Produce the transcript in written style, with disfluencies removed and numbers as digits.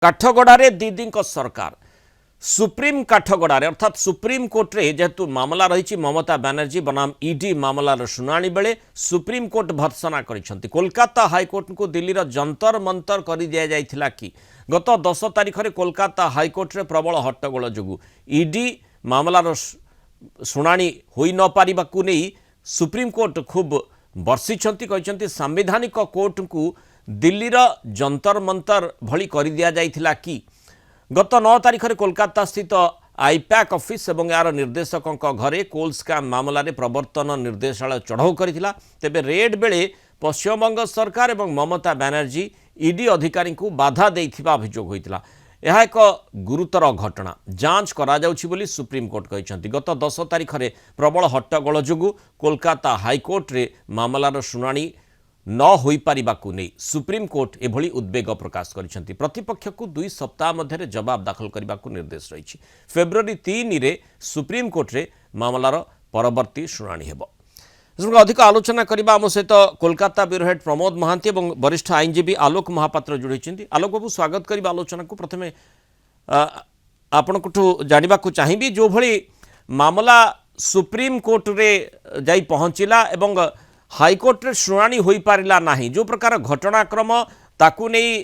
काठगड़े दीदी सरकार सुप्रीम काठगड़े अर्थात सुप्रीम कोर्ट रे जेहेतु मामला रही ममता बनर्जी बनाम ईडी मामलार शुणाणी बेले सुप्रीम कोर्ट भर्सना कर कोलकाता हाईकोर्ट को दिल्ली जंतर मंतर कर दि जाइथिला कि गत 10 तारिख में कोलकाता हाईकोर्ट रे प्रबल हट्टगोल जोगु ईडी मामलार शुणाणी होई न पारिबाकु नहीं सुप्रीम कोर्ट खूब बर्षिछंती कहछंती संवैधानिक कोर्ट को दिल्लीर जंतर मंतर भली कर दिया जाइथिला कि गत 9 तारिख में कोलकाता स्थित आईपैक ऑफिस और यार निर्देशकों घरे कोल स्कैम मामला रे प्रवर्तन निर्देशालय चढ़ाऊ करथिला तेबे रेड बेले पश्चिमबंग सरकार और ममता बनर्जी ईडी अधिकारी को बाधा देइथिबा अभियोग होइतिला। यह एक गुरुतर घटना जांच करा जाउछि बोली सुप्रीम कोर्ट कहछंती गत 10 तारिख में प्रबल हट्टगोल जोगु कोलकाता हाईकोर्ट रे मामलार शुणाणी न होई पारिबाकु नहीं सुप्रीम कोर्ट एभली उद्वेग प्रकाश करिसेंती। प्रतिपक्ष को 2 सप्ताह मध्य जवाब दाखल करने निर्देश रही। फेब्रुआरी 3 रे सुप्रीम कोर्ट रे मामलार परवर्ती शुणाणी हेबो। अधिक आलोचना करबा आम सहित कोलकाता ब्यूरो हेड प्रमोद महांती और वरिष्ठ आईनजीवी आलोक महापात्र जोड़ी। आलोक बाबू स्वागत करिबा आलोचना को। प्रथमे आपनकठू जानिबा को चाहिबी जो भली मामला सुप्रीम कोर्ट रे जाई पहुंचिला एवं हाईकोर्ट रे शुणाणी होई पारिला नाही जो प्रकार घटनाक्रम ताकू नहीं